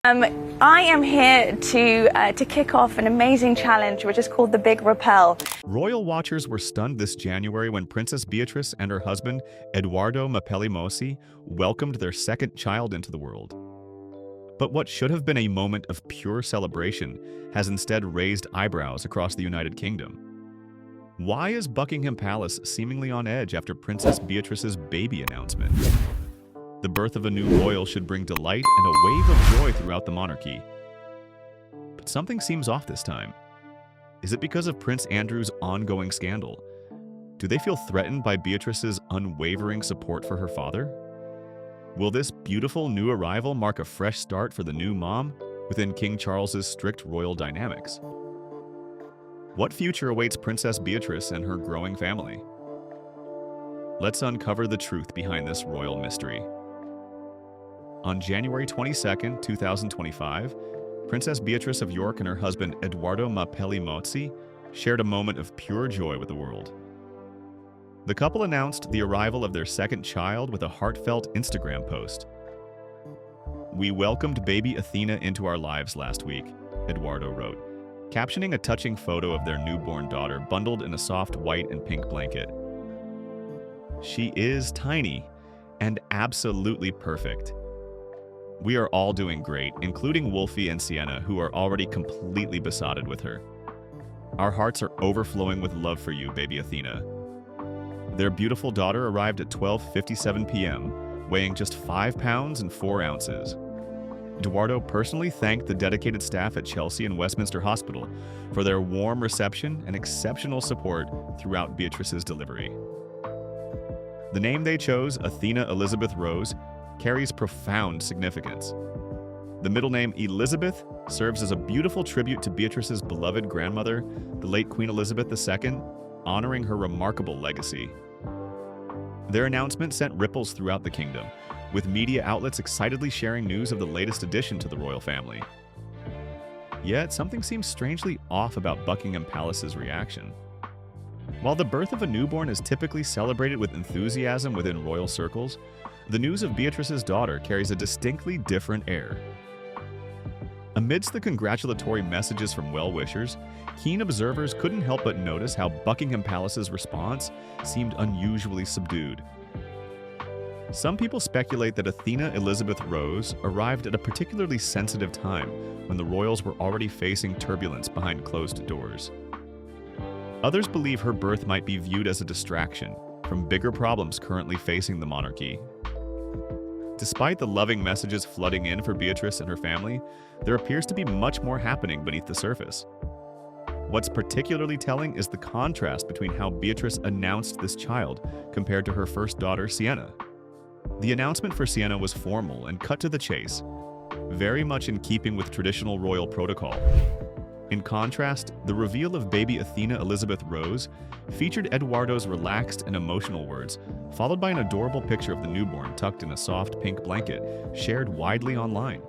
I am here to kick off an amazing challenge, which is called the Big Rappel. Royal watchers were stunned this January when Princess Beatrice and her husband, Eduardo Mapelli welcomed their second child into the world. But what should have been a moment of pure celebration has instead raised eyebrows across the United Kingdom. Why is Buckingham Palace seemingly on edge after Princess Beatrice's baby announcement? The birth of a new royal should bring delight and a wave of joy throughout the monarchy. But something seems off this time. Is it because of Prince Andrew's ongoing scandal? Do they feel threatened by Beatrice's unwavering support for her father? Will this beautiful new arrival mark a fresh start for the new mom within King Charles's strict royal dynamics? What future awaits Princess Beatrice and her growing family? Let's uncover the truth behind this royal mystery. On January 22, 2025, Princess Beatrice of York and her husband Eduardo Mapelli shared a moment of pure joy with the world. The couple announced the arrival of their second child with a heartfelt Instagram post. "We welcomed baby Athena into our lives last week," Eduardo wrote, captioning a touching photo of their newborn daughter bundled in a soft white and pink blanket. "She is tiny and absolutely perfect. We are all doing great, including Wolfie and Sienna, who are already completely besotted with her. Our hearts are overflowing with love for you, baby Athena." Their beautiful daughter arrived at 12:57 p.m., weighing just 5 pounds and 4 ounces. Eduardo personally thanked the dedicated staff at Chelsea and Westminster Hospital for their warm reception and exceptional support throughout Beatrice's delivery. The name they chose, Athena Elizabeth Rose, carries profound significance. The middle name Elizabeth serves as a beautiful tribute to Beatrice's beloved grandmother, the late Queen Elizabeth II, honoring her remarkable legacy. Their announcement sent ripples throughout the kingdom, with media outlets excitedly sharing news of the latest addition to the royal family. Yet, something seems strangely off about Buckingham Palace's reaction. While the birth of a newborn is typically celebrated with enthusiasm within royal circles, the news of Beatrice's daughter carries a distinctly different air. Amidst the congratulatory messages from well-wishers, keen observers couldn't help but notice how Buckingham Palace's response seemed unusually subdued. Some people speculate that Athena Elizabeth Rose arrived at a particularly sensitive time when the royals were already facing turbulence behind closed doors. Others believe her birth might be viewed as a distraction from bigger problems currently facing the monarchy. Despite the loving messages flooding in for Beatrice and her family, there appears to be much more happening beneath the surface. What's particularly telling is the contrast between how Beatrice announced this child compared to her first daughter, Sienna. The announcement for Sienna was formal and cut to the chase, very much in keeping with traditional royal protocol. In contrast, the reveal of baby Athena Elizabeth Rose featured Eduardo's relaxed and emotional words, followed by an adorable picture of the newborn tucked in a soft pink blanket, shared widely online.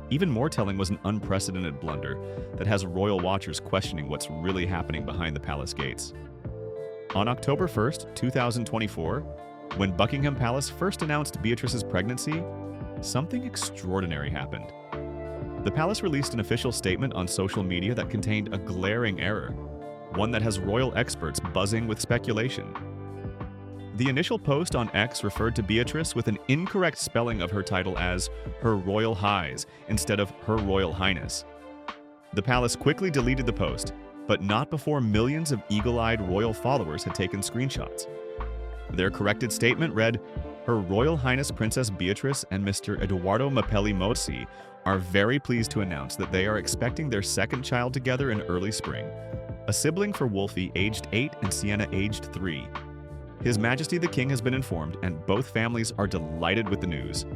Even more telling was an unprecedented blunder that has royal watchers questioning what's really happening behind the palace gates. On October 1st, 2024, when Buckingham Palace first announced Beatrice's pregnancy, something extraordinary happened. The palace released an official statement on social media that contained a glaring error, one that has royal experts buzzing with speculation. The initial post on X referred to Beatrice with an incorrect spelling of her title as Her Royal Highs instead of Her Royal Highness. The palace quickly deleted the post, but not before millions of eagle-eyed royal followers had taken screenshots. Their corrected statement read, "Her Royal Highness Princess Beatrice and Mr. Eduardo Mapelli are very pleased to announce that they are expecting their second child together in early spring, a sibling for Wolfie aged 8 and Sienna aged 3. His Majesty the King has been informed and both families are delighted with the news."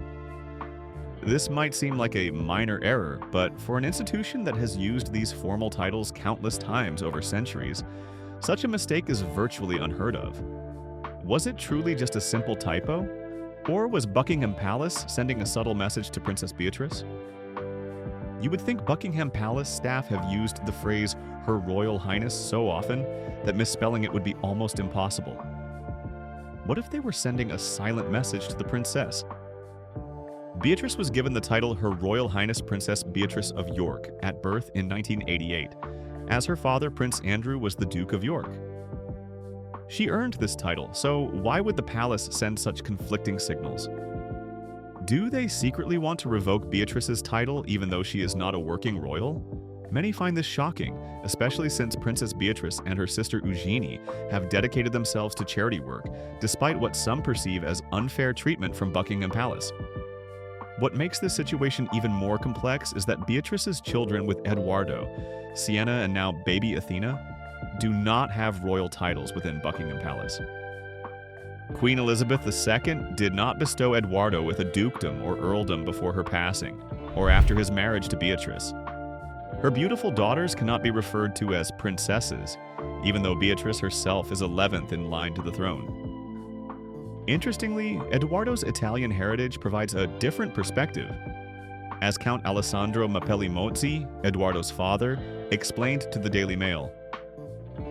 This might seem like a minor error, but for an institution that has used these formal titles countless times over centuries, such a mistake is virtually unheard of. Was it truly just a simple typo? Or was Buckingham Palace sending a subtle message to Princess Beatrice? You would think Buckingham Palace staff have used the phrase Her Royal Highness so often that misspelling it would be almost impossible. What if they were sending a silent message to the princess? Beatrice was given the title Her Royal Highness Princess Beatrice of York at birth in 1988, as her father, Prince Andrew, was the Duke of York. She earned this title, so why would the palace send such conflicting signals? Do they secretly want to revoke Beatrice's title even though she is not a working royal? Many find this shocking, especially since Princess Beatrice and her sister Eugenie have dedicated themselves to charity work, despite what some perceive as unfair treatment from Buckingham Palace. What makes this situation even more complex is that Beatrice's children with Eduardo, Sienna and now baby Athena, do not have royal titles within Buckingham Palace. Queen Elizabeth II did not bestow Eduardo with a dukedom or earldom before her passing, or after his marriage to Beatrice. Her beautiful daughters cannot be referred to as princesses, even though Beatrice herself is 11th in line to the throne. Interestingly, Eduardo's Italian heritage provides a different perspective. As Count Alessandro Mapelli Mozzi, Eduardo's father, explained to the Daily Mail,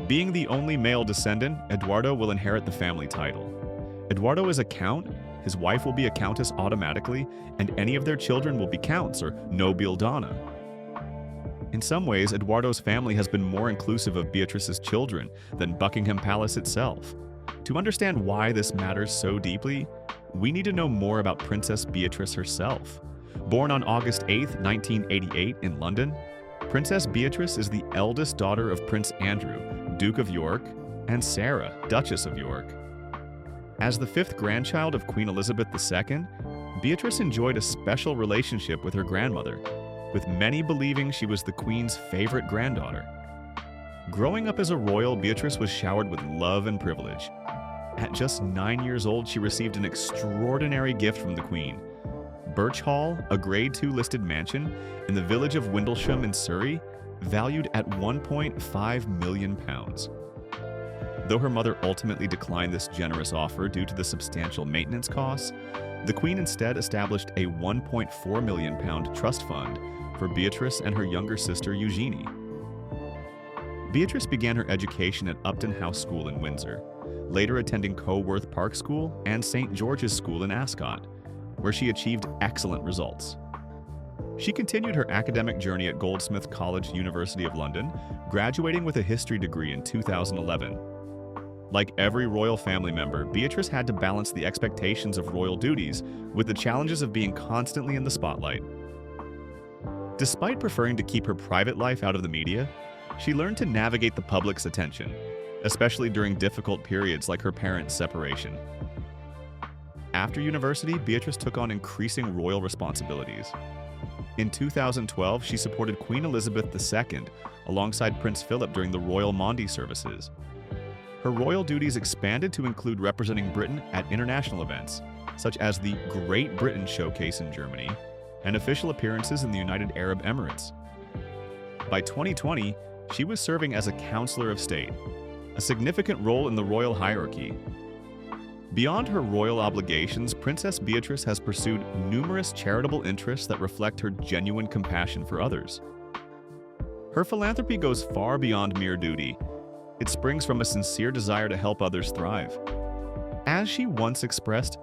being the only male descendant, Eduardo will inherit the family title. Eduardo is a count, his wife will be a countess automatically, and any of their children will be counts or nobildonna. In some ways, Eduardo's family has been more inclusive of Beatrice's children than Buckingham Palace itself. To understand why this matters so deeply, we need to know more about Princess Beatrice herself. Born on August 8, 1988 in London, Princess Beatrice is the eldest daughter of Prince Andrew, Duke of York, and Sarah, Duchess of York. As the fifth grandchild of Queen Elizabeth II, Beatrice enjoyed a special relationship with her grandmother, with many believing she was the Queen's favorite granddaughter. Growing up as a royal, Beatrice was showered with love and privilege. At just 9 years old, she received an extraordinary gift from the Queen. Birch Hall, a Grade II listed mansion in the village of Windlesham in Surrey, valued at £1.5 million. Though her mother ultimately declined this generous offer due to the substantial maintenance costs, the Queen instead established a £1.4 million trust fund for Beatrice and her younger sister Eugenie. Beatrice began her education at Upton House School in Windsor, later attending Coworth Park School and St. George's School in Ascot, where she achieved excellent results. She continued her academic journey at Goldsmiths College, University of London, graduating with a history degree in 2011. Like every royal family member, Beatrice had to balance the expectations of royal duties with the challenges of being constantly in the spotlight. Despite preferring to keep her private life out of the media, she learned to navigate the public's attention, especially during difficult periods like her parents' separation. After university, Beatrice took on increasing royal responsibilities. In 2012, she supported Queen Elizabeth II alongside Prince Philip during the Royal Maundy services. Her royal duties expanded to include representing Britain at international events, such as the Great Britain Showcase in Germany, and official appearances in the United Arab Emirates. By 2020, she was serving as a Counselor of State, a significant role in the royal hierarchy. Beyond her royal obligations, Princess Beatrice has pursued numerous charitable interests that reflect her genuine compassion for others. Her philanthropy goes far beyond mere duty. It springs from a sincere desire to help others thrive. As she once expressed,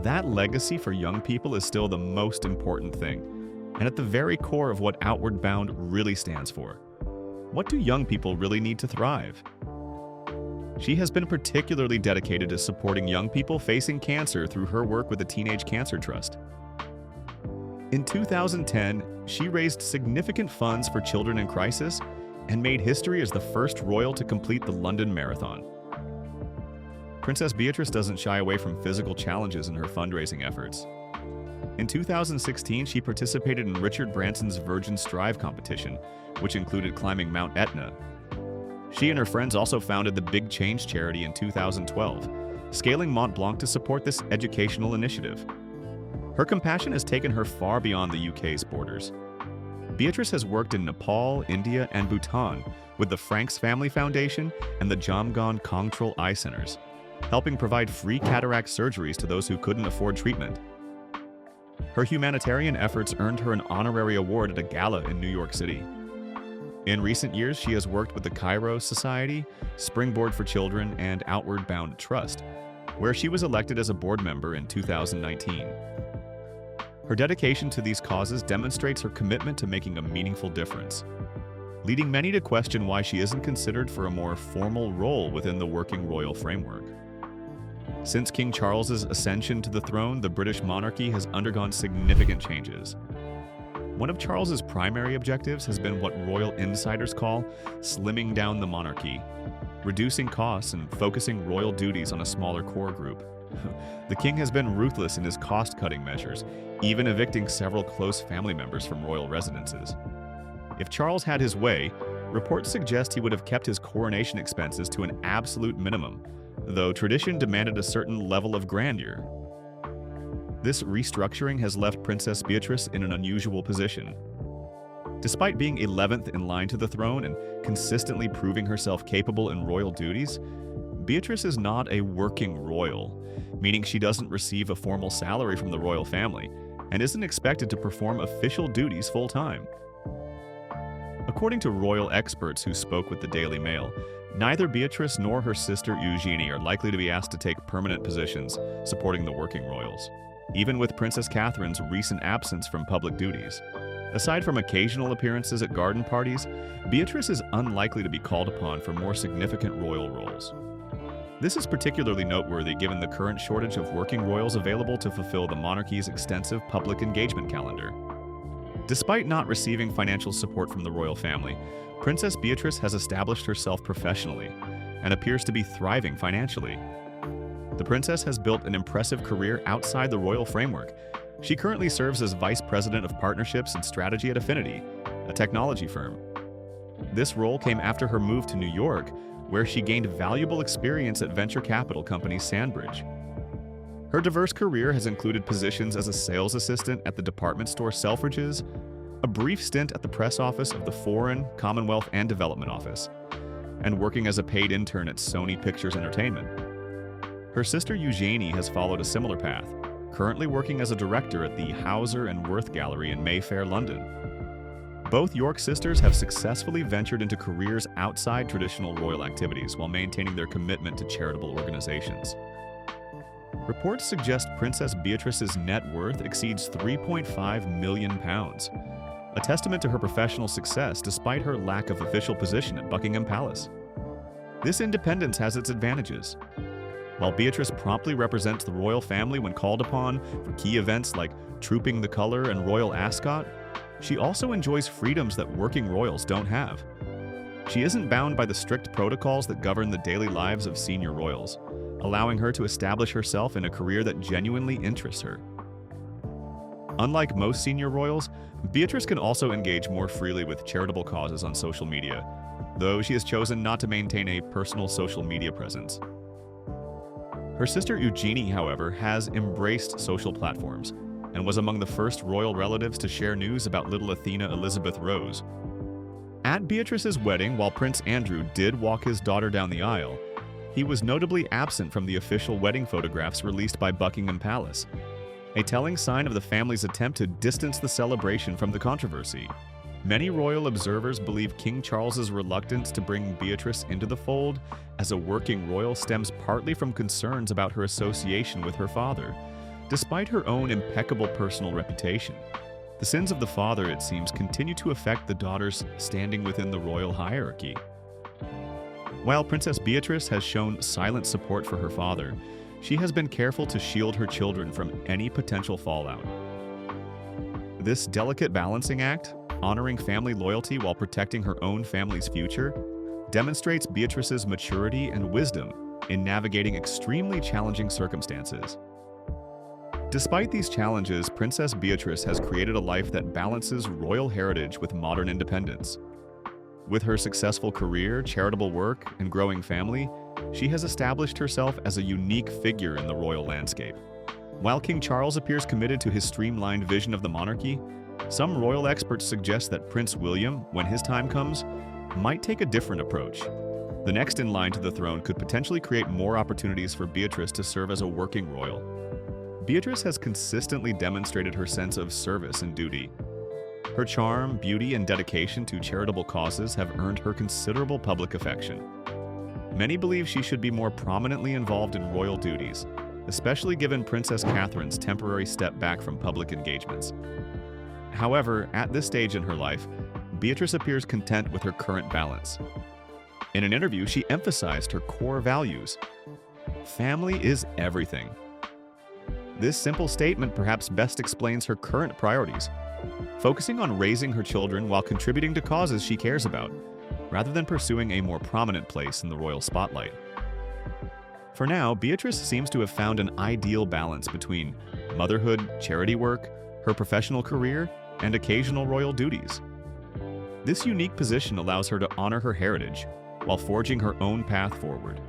that legacy for young people is still the most important thing, and at the very core of what Outward Bound really stands for. What do young people really need to thrive? She has been particularly dedicated to supporting young people facing cancer through her work with the Teenage Cancer Trust. In 2010, she raised significant funds for children in crisis and made history as the first royal to complete the London Marathon. Princess Beatrice doesn't shy away from physical challenges in her fundraising efforts. In 2016, she participated in Richard Branson's Virgin Strive competition, which included climbing Mount Etna. She and her friends also founded the Big Change charity in 2012, scaling Mont Blanc to support this educational initiative. Her compassion has taken her far beyond the UK's borders. Beatrice has worked in Nepal, India, and Bhutan with the Franks Family Foundation and the Jamgon Kongtrul Eye Centers, helping provide free cataract surgeries to those who couldn't afford treatment. Her humanitarian efforts earned her an honorary award at a gala in New York City. In recent years, she has worked with the Cairo Society, Springboard for Children, and Outward Bound Trust, where she was elected as a board member in 2019. Her dedication to these causes demonstrates her commitment to making a meaningful difference, leading many to question why she isn't considered for a more formal role within the working royal framework. Since King Charles's ascension to the throne, the British monarchy has undergone significant changes. One of Charles's primary objectives has been what royal insiders call slimming down the monarchy, reducing costs and focusing royal duties on a smaller core group. The king has been ruthless in his cost-cutting measures, even evicting several close family members from royal residences. If Charles had his way, reports suggest he would have kept his coronation expenses to an absolute minimum, though tradition demanded a certain level of grandeur. This restructuring has left Princess Beatrice in an unusual position. Despite being 11th in line to the throne and consistently proving herself capable in royal duties, Beatrice is not a working royal, meaning she doesn't receive a formal salary from the royal family and isn't expected to perform official duties full-time. According to royal experts who spoke with the Daily Mail, neither Beatrice nor her sister Eugenie are likely to be asked to take permanent positions supporting the working royals, even with Princess Catherine's recent absence from public duties. Aside from occasional appearances at garden parties, Beatrice is unlikely to be called upon for more significant royal roles. This is particularly noteworthy given the current shortage of working royals available to fulfill the monarchy's extensive public engagement calendar. Despite not receiving financial support from the royal family, Princess Beatrice has established herself professionally and appears to be thriving financially. The princess has built an impressive career outside the royal framework. She currently serves as Vice President of Partnerships and Strategy at Affinity, a technology firm. This role came after her move to New York, where she gained valuable experience at venture capital company Sandbridge. Her diverse career has included positions as a sales assistant at the department store Selfridges, a brief stint at the press office of the Foreign, Commonwealth, and Development Office, and working as a paid intern at Sony Pictures Entertainment. Her sister Eugenie has followed a similar path, currently working as a director at the Hauser and Wirth Gallery in Mayfair, London. Both York sisters have successfully ventured into careers outside traditional royal activities while maintaining their commitment to charitable organizations. Reports suggest Princess Beatrice's net worth exceeds £3.5 million, a testament to her professional success despite her lack of official position at Buckingham Palace. This independence has its advantages. While Beatrice promptly represents the royal family when called upon for key events like Trooping the Colour and Royal Ascot, she also enjoys freedoms that working royals don't have. She isn't bound by the strict protocols that govern the daily lives of senior royals, allowing her to establish herself in a career that genuinely interests her. Unlike most senior royals, Beatrice can also engage more freely with charitable causes on social media, though she has chosen not to maintain a personal social media presence. Her sister Eugenie, however, has embraced social platforms and was among the first royal relatives to share news about little Athena Elizabeth Rose. At Beatrice's wedding, while Prince Andrew did walk his daughter down the aisle, he was notably absent from the official wedding photographs released by Buckingham Palace, a telling sign of the family's attempt to distance the celebration from the controversy. Many royal observers believe King Charles's reluctance to bring Beatrice into the fold as a working royal stems partly from concerns about her association with her father, despite her own impeccable personal reputation. The sins of the father, it seems, continue to affect the daughter's standing within the royal hierarchy. While Princess Beatrice has shown silent support for her father, she has been careful to shield her children from any potential fallout. This delicate balancing act, honoring family loyalty while protecting her own family's future, demonstrates Beatrice's maturity and wisdom in navigating extremely challenging circumstances. Despite these challenges, Princess Beatrice has created a life that balances royal heritage with modern independence. With her successful career, charitable work, and growing family, she has established herself as a unique figure in the royal landscape. While King Charles appears committed to his streamlined vision of the monarchy, some royal experts suggest that Prince William, when his time comes, might take a different approach. The next in line to the throne could potentially create more opportunities for Beatrice to serve as a working royal. Beatrice has consistently demonstrated her sense of service and duty. Her charm, beauty, and dedication to charitable causes have earned her considerable public affection. Many believe she should be more prominently involved in royal duties, especially given Princess Catherine's temporary step back from public engagements. However, at this stage in her life, Beatrice appears content with her current balance. In an interview, she emphasized her core values. Family is everything. This simple statement perhaps best explains her current priorities, focusing on raising her children while contributing to causes she cares about, rather than pursuing a more prominent place in the royal spotlight. For now, Beatrice seems to have found an ideal balance between motherhood, charity work, her professional career, and occasional royal duties. This unique position allows her to honor her heritage while forging her own path forward.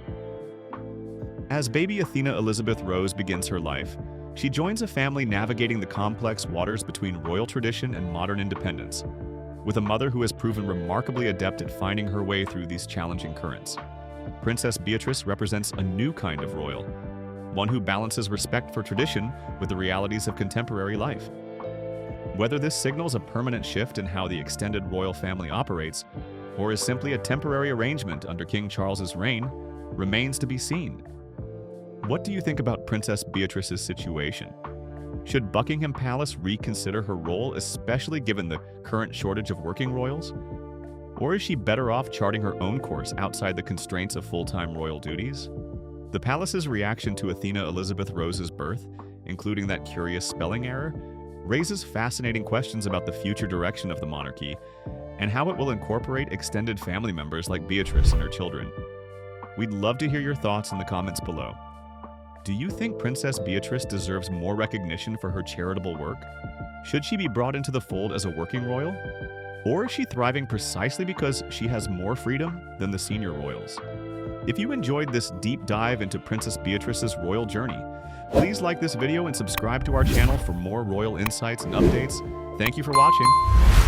As baby Athena Elizabeth Rose begins her life, she joins a family navigating the complex waters between royal tradition and modern independence, with a mother who has proven remarkably adept at finding her way through these challenging currents. Princess Beatrice represents a new kind of royal, one who balances respect for tradition with the realities of contemporary life. Whether this signals a permanent shift in how the extended royal family operates, or is simply a temporary arrangement under King Charles's reign, remains to be seen. What do you think about Princess Beatrice's situation? Should Buckingham Palace reconsider her role, especially given the current shortage of working royals? Or is she better off charting her own course outside the constraints of full-time royal duties? The palace's reaction to Athena Elizabeth Rose's birth, including that curious spelling error, raises fascinating questions about the future direction of the monarchy and how it will incorporate extended family members like Beatrice and her children. We'd love to hear your thoughts in the comments below. Do you think Princess Beatrice deserves more recognition for her charitable work? Should she be brought into the fold as a working royal? Or is she thriving precisely because she has more freedom than the senior royals? If you enjoyed this deep dive into Princess Beatrice's royal journey, please like this video and subscribe to our channel for more royal insights and updates. Thank you for watching.